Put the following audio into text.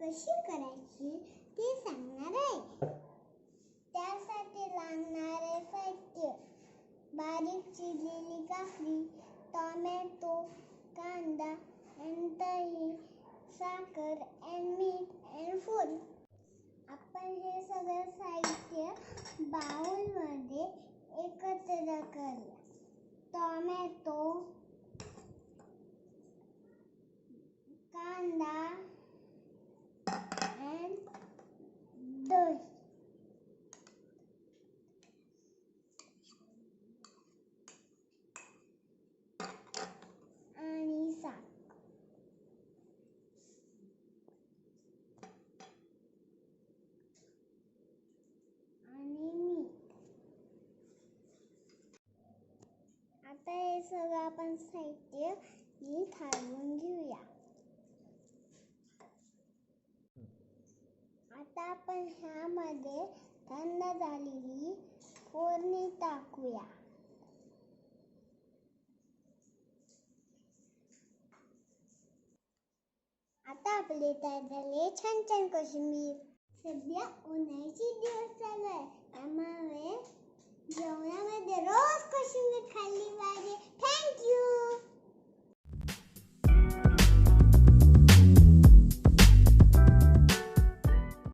कशी करायची ते सांगणार आहे. त्यासाठी लागणारे साहित्य: बारीक चिरलेली काकडी, टोमॅटो, कांदा, दही, साखर, मीठ आणि फूल. आपण हे सगळं साहित्य बाउलमध्ये एकत्र करूया. टोमॅटो, कांदा आणि दही आणि साखर आणि मीठ. आता हे सगळं आपण साहित्य नीट हलवून घेऊया. आता आपण ह्यामध्ये थंड झालेली फोडणी टाकूया. आता आपले तयार झाले छान छान कोशिंबीर. सध्या उन्हाळ्याचे दिवस चालू आहे, त्यामुळे